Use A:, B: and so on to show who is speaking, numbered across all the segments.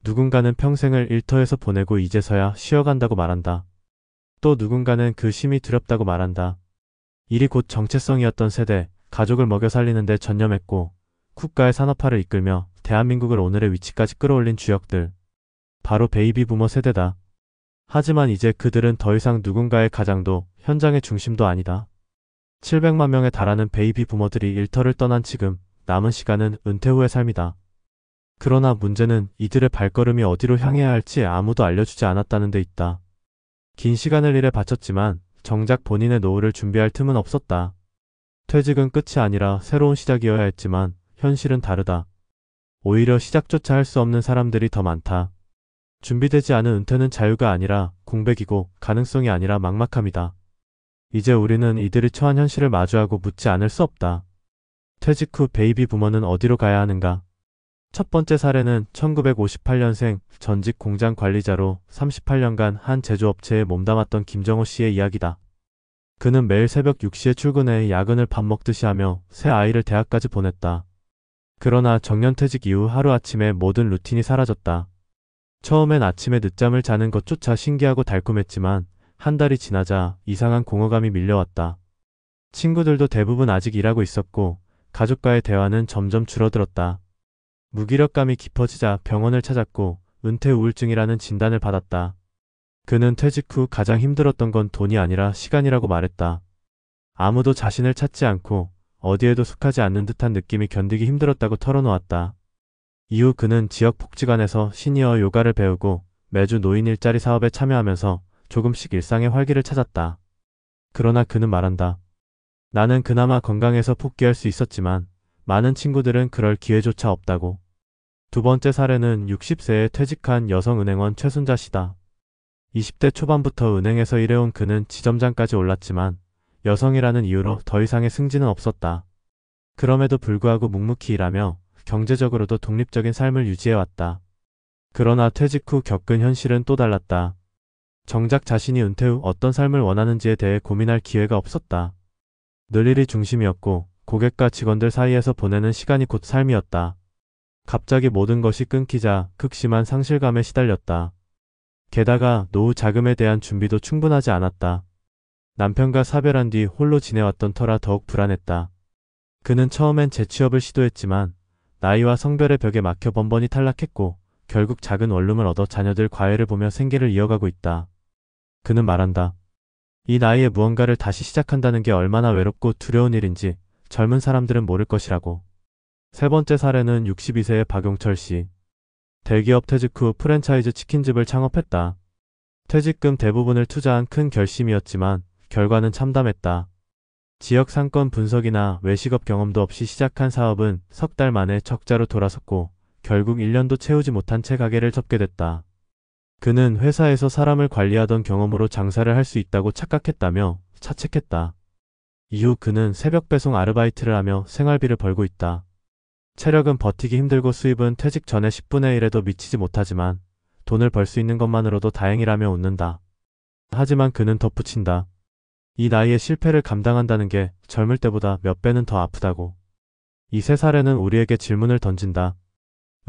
A: 누군가는 평생을 일터에서 보내고 이제서야 쉬어간다고 말한다. 또 누군가는 그 쉼이 두렵다고 말한다. 일이 곧 정체성이었던 세대, 가족을 먹여 살리는 데 전념했고 국가의 산업화를 이끌며 대한민국을 오늘의 위치까지 끌어올린 주역들. 바로 베이비 부머 세대다. 하지만 이제 그들은 더 이상 누군가의 가장도 현장의 중심도 아니다. 700만 명에 달하는 베이비 부머들이 일터를 떠난 지금 남은 시간은 은퇴 후의 삶이다. 그러나 문제는 이들의 발걸음이 어디로 향해야 할지 아무도 알려주지 않았다는 데 있다. 긴 시간을 일에 바쳤지만 정작 본인의 노후를 준비할 틈은 없었다. 퇴직은 끝이 아니라 새로운 시작이어야 했지만 현실은 다르다. 오히려 시작조차 할 수 없는 사람들이 더 많다. 준비되지 않은 은퇴는 자유가 아니라 공백이고 가능성이 아니라 막막함이다. 이제 우리는 이들이 처한 현실을 마주하고 묻지 않을 수 없다. 퇴직 후 베이비 부머는 어디로 가야 하는가? 첫 번째 사례는 1958년생 전직 공장 관리자로 38년간 한 제조업체에 몸담았던 김정호 씨의 이야기다. 그는 매일 새벽 6시에 출근해 야근을 밥 먹듯이 하며 새 아이를 대학까지 보냈다. 그러나 정년퇴직 이후 하루아침에 모든 루틴이 사라졌다. 처음엔 아침에 늦잠을 자는 것조차 신기하고 달콤했지만 한 달이 지나자 이상한 공허감이 밀려왔다. 친구들도 대부분 아직 일하고 있었고 가족과의 대화는 점점 줄어들었다. 무기력감이 깊어지자 병원을 찾았고 은퇴 우울증이라는 진단을 받았다. 그는 퇴직 후 가장 힘들었던 건 돈이 아니라 시간이라고 말했다. 아무도 자신을 찾지 않고 어디에도 속하지 않는 듯한 느낌이 견디기 힘들었다고 털어놓았다. 이후 그는 지역 복지관에서 시니어 요가를 배우고 매주 노인 일자리 사업에 참여하면서 조금씩 일상의 활기를 찾았다. 그러나 그는 말한다. 나는 그나마 건강해서 복귀할 수 있었지만 많은 친구들은 그럴 기회조차 없다고. 두 번째 사례는 60세에 퇴직한 여성은행원 최순자 씨다. 20대 초반부터 은행에서 일해온 그는 지점장까지 올랐지만 여성이라는 이유로 더 이상의 승진은 없었다. 그럼에도 불구하고 묵묵히 일하며 경제적으로도 독립적인 삶을 유지해왔다. 그러나 퇴직 후 겪은 현실은 또 달랐다. 정작 자신이 은퇴 후 어떤 삶을 원하는지에 대해 고민할 기회가 없었다. 늘 일이 중심이었고 고객과 직원들 사이에서 보내는 시간이 곧 삶이었다. 갑자기 모든 것이 끊기자 극심한 상실감에 시달렸다. 게다가 노후 자금에 대한 준비도 충분하지 않았다. 남편과 사별한 뒤 홀로 지내왔던 터라 더욱 불안했다. 그는 처음엔 재취업을 시도했지만 나이와 성별의 벽에 막혀 번번이 탈락했고 결국 작은 원룸을 얻어 자녀들 과외를 보며 생계를 이어가고 있다. 그는 말한다. 이 나이에 무언가를 다시 시작한다는 게 얼마나 외롭고 두려운 일인지 젊은 사람들은 모를 것이라고. 세 번째 사례는 62세의 박용철 씨. 대기업 퇴직 후 프랜차이즈 치킨집을 창업했다. 퇴직금 대부분을 투자한 큰 결심이었지만 결과는 참담했다. 지역 상권 분석이나 외식업 경험도 없이 시작한 사업은 석 달 만에 적자로 돌아섰고 결국 1년도 채우지 못한 채 가게를 접게 됐다. 그는 회사에서 사람을 관리하던 경험으로 장사를 할 수 있다고 착각했다며 자책했다. 이후 그는 새벽 배송 아르바이트를 하며 생활비를 벌고 있다. 체력은 버티기 힘들고 수입은 퇴직 전에 10분의 1에도 미치지 못하지만 돈을 벌 수 있는 것만으로도 다행이라며 웃는다. 하지만 그는 덧붙인다. 이 나이에 실패를 감당한다는 게 젊을 때보다 몇 배는 더 아프다고. 이 세 사례는 우리에게 질문을 던진다.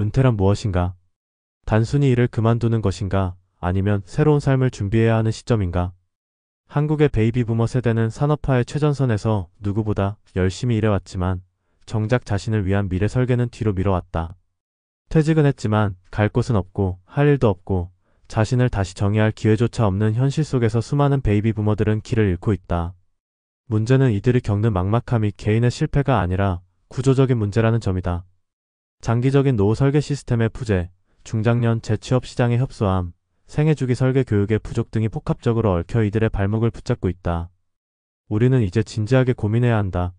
A: 은퇴란 무엇인가? 단순히 일을 그만두는 것인가? 아니면 새로운 삶을 준비해야 하는 시점인가? 한국의 베이비 부머 세대는 산업화의 최전선에서 누구보다 열심히 일해왔지만 정작 자신을 위한 미래 설계는 뒤로 미뤄왔다. 퇴직은 했지만 갈 곳은 없고 할 일도 없고 자신을 다시 정의할 기회조차 없는 현실 속에서 수많은 베이비 부머들은 길을 잃고 있다. 문제는 이들이 겪는 막막함이 개인의 실패가 아니라 구조적인 문제라는 점이다. 장기적인 노후 설계 시스템의 부재, 중장년 재취업 시장의 협소함, 생애주기 설계 교육의 부족 등이 복합적으로 얽혀 이들의 발목을 붙잡고 있다. 우리는 이제 진지하게 고민해야 한다.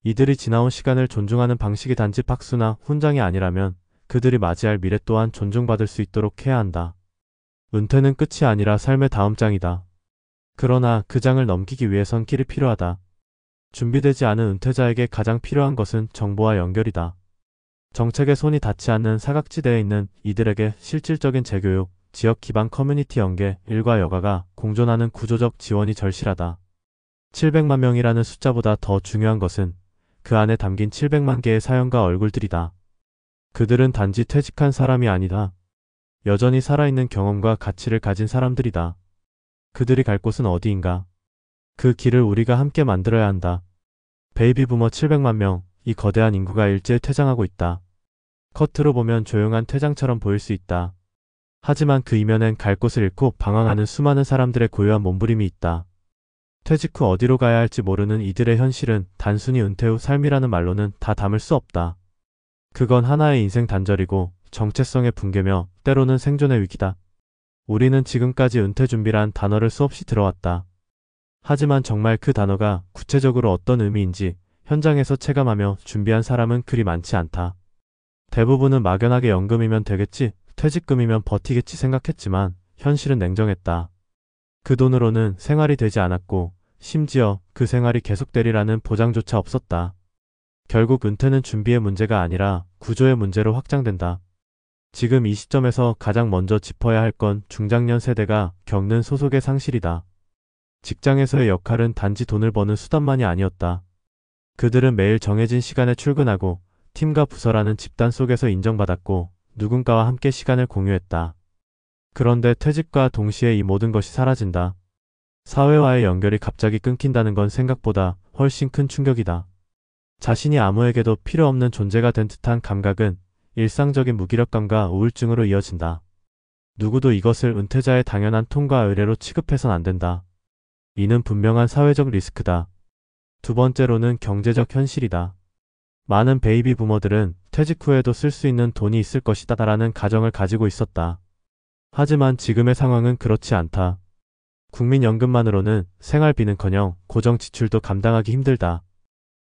A: 이들이 지나온 시간을 존중하는 방식이 단지 박수나 훈장이 아니라면 그들이 맞이할 미래 또한 존중받을 수 있도록 해야 한다. 은퇴는 끝이 아니라 삶의 다음 장이다. 그러나 그 장을 넘기기 위해선 길이 필요하다. 준비되지 않은 은퇴자에게 가장 필요한 것은 정보와 연결이다. 정책에 손이 닿지 않는 사각지대에 있는 이들에게 실질적인 재교육, 지역 기반 커뮤니티 연계, 일과 여가가 공존하는 구조적 지원이 절실하다. 700만 명이라는 숫자보다 더 중요한 것은 그 안에 담긴 700만 개의 사연과 얼굴들이다. 그들은 단지 퇴직한 사람이 아니다. 여전히 살아있는 경험과 가치를 가진 사람들이다. 그들이 갈 곳은 어디인가? 그 길을 우리가 함께 만들어야 한다. 베이비 부머 700만 명, 이 거대한 인구가 일제히 퇴장하고 있다. 겉으로 보면 조용한 퇴장처럼 보일 수 있다. 하지만 그 이면엔 갈 곳을 잃고 방황하는 수많은 사람들의 고요한 몸부림이 있다. 퇴직 후 어디로 가야 할지 모르는 이들의 현실은 단순히 은퇴 후 삶이라는 말로는 다 담을 수 없다. 그건 하나의 인생 단절이고 정체성의 붕괴며 때로는 생존의 위기다. 우리는 지금까지 은퇴 준비란 단어를 수없이 들어왔다. 하지만 정말 그 단어가 구체적으로 어떤 의미인지 현장에서 체감하며 준비한 사람은 그리 많지 않다. 대부분은 막연하게 연금이면 되겠지, 퇴직금이면 버티겠지 생각했지만 현실은 냉정했다. 그 돈으로는 생활이 되지 않았고 심지어 그 생활이 계속되리라는 보장조차 없었다. 결국 은퇴는 준비의 문제가 아니라 구조의 문제로 확장된다. 지금 이 시점에서 가장 먼저 짚어야 할 건 중장년 세대가 겪는 소속의 상실이다. 직장에서의 역할은 단지 돈을 버는 수단만이 아니었다. 그들은 매일 정해진 시간에 출근하고 팀과 부서라는 집단 속에서 인정받았고 누군가와 함께 시간을 공유했다. 그런데 퇴직과 동시에 이 모든 것이 사라진다. 사회와의 연결이 갑자기 끊긴다는 건 생각보다 훨씬 큰 충격이다. 자신이 아무에게도 필요 없는 존재가 된 듯한 감각은 일상적인 무기력감과 우울증으로 이어진다. 누구도 이것을 은퇴자의 당연한 통과 의례로 취급해선 안 된다. 이는 분명한 사회적 리스크다. 두 번째로는 경제적 현실이다. 많은 베이비 부머들은 퇴직 후에도 쓸 수 있는 돈이 있을 것이다 라는 가정을 가지고 있었다. 하지만 지금의 상황은 그렇지 않다. 국민연금만으로는 생활비는커녕 고정 지출도 감당하기 힘들다.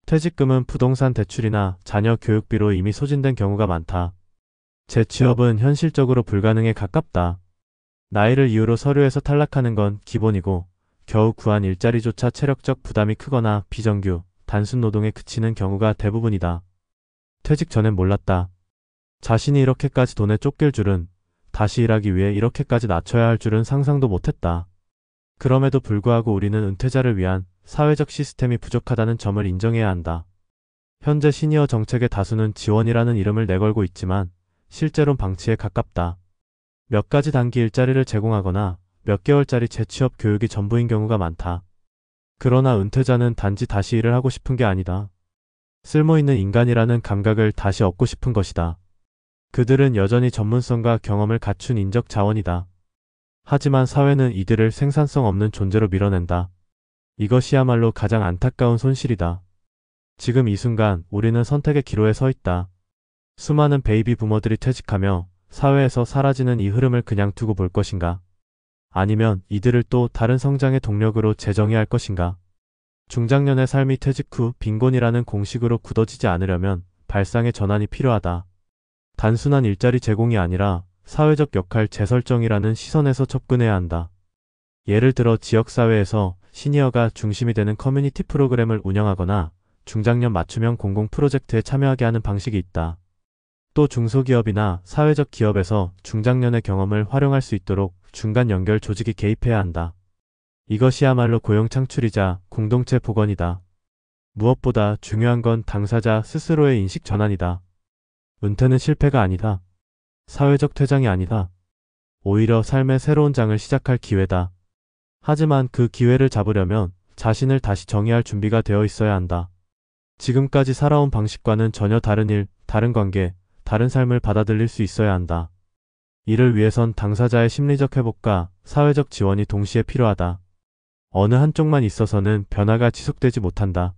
A: 퇴직금은 부동산 대출이나 자녀 교육비로 이미 소진된 경우가 많다. 재취업은 현실적으로 불가능에 가깝다. 나이를 이유로 서류에서 탈락하는 건 기본이고 겨우 구한 일자리조차 체력적 부담이 크거나 비정규, 단순 노동에 그치는 경우가 대부분이다. 퇴직 전엔 몰랐다. 자신이 이렇게까지 돈에 쫓길 줄은, 다시 일하기 위해 이렇게까지 낮춰야 할 줄은 상상도 못했다. 그럼에도 불구하고 우리는 은퇴자를 위한 사회적 시스템이 부족하다는 점을 인정해야 한다. 현재 시니어 정책의 다수는 지원이라는 이름을 내걸고 있지만 실제론 방치에 가깝다. 몇 가지 단기 일자리를 제공하거나 몇 개월짜리 재취업 교육이 전부인 경우가 많다. 그러나 은퇴자는 단지 다시 일을 하고 싶은 게 아니다. 쓸모있는 인간이라는 감각을 다시 얻고 싶은 것이다. 그들은 여전히 전문성과 경험을 갖춘 인적 자원이다. 하지만 사회는 이들을 생산성 없는 존재로 밀어낸다. 이것이야말로 가장 안타까운 손실이다. 지금 이 순간 우리는 선택의 기로에 서 있다. 수많은 베이비 부머들이 퇴직하며 사회에서 사라지는 이 흐름을 그냥 두고 볼 것인가? 아니면 이들을 또 다른 성장의 동력으로 재정의할 것인가? 중장년의 삶이 퇴직 후 빈곤이라는 공식으로 굳어지지 않으려면 발상의 전환이 필요하다. 단순한 일자리 제공이 아니라 사회적 역할 재설정이라는 시선에서 접근해야 한다. 예를 들어 지역사회에서 시니어가 중심이 되는 커뮤니티 프로그램을 운영하거나 중장년 맞춤형 공공 프로젝트에 참여하게 하는 방식이 있다. 또 중소기업이나 사회적 기업에서 중장년의 경험을 활용할 수 있도록 중간 연결 조직이 개입해야 한다. 이것이야말로 고용 창출이자 공동체 복원이다. 무엇보다 중요한 건 당사자 스스로의 인식 전환이다. 은퇴는 실패가 아니다. 사회적 퇴장이 아니다. 오히려 삶의 새로운 장을 시작할 기회다. 하지만 그 기회를 잡으려면 자신을 다시 정의할 준비가 되어 있어야 한다. 지금까지 살아온 방식과는 전혀 다른 일, 다른 관계, 다른 삶을 받아들일 수 있어야 한다. 이를 위해선 당사자의 심리적 회복과 사회적 지원이 동시에 필요하다. 어느 한쪽만 있어서는 변화가 지속되지 못한다.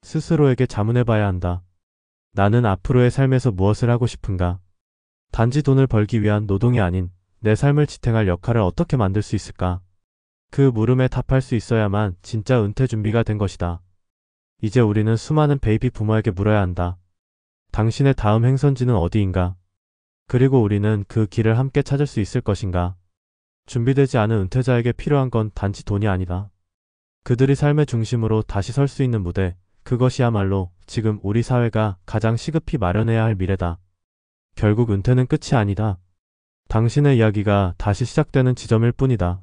A: 스스로에게 자문해봐야 한다. 나는 앞으로의 삶에서 무엇을 하고 싶은가? 단지 돈을 벌기 위한 노동이 아닌 내 삶을 지탱할 역할을 어떻게 만들 수 있을까? 그 물음에 답할 수 있어야만 진짜 은퇴 준비가 된 것이다. 이제 우리는 수많은 베이비 부모에게 물어야 한다. 당신의 다음 행선지는 어디인가? 그리고 우리는 그 길을 함께 찾을 수 있을 것인가? 준비되지 않은 은퇴자에게 필요한 건 단지 돈이 아니다. 그들이 삶의 중심으로 다시 설 수 있는 무대, 그것이야말로 지금 우리 사회가 가장 시급히 마련해야 할 미래다. 결국 은퇴는 끝이 아니다. 당신의 이야기가 다시 시작되는 지점일 뿐이다.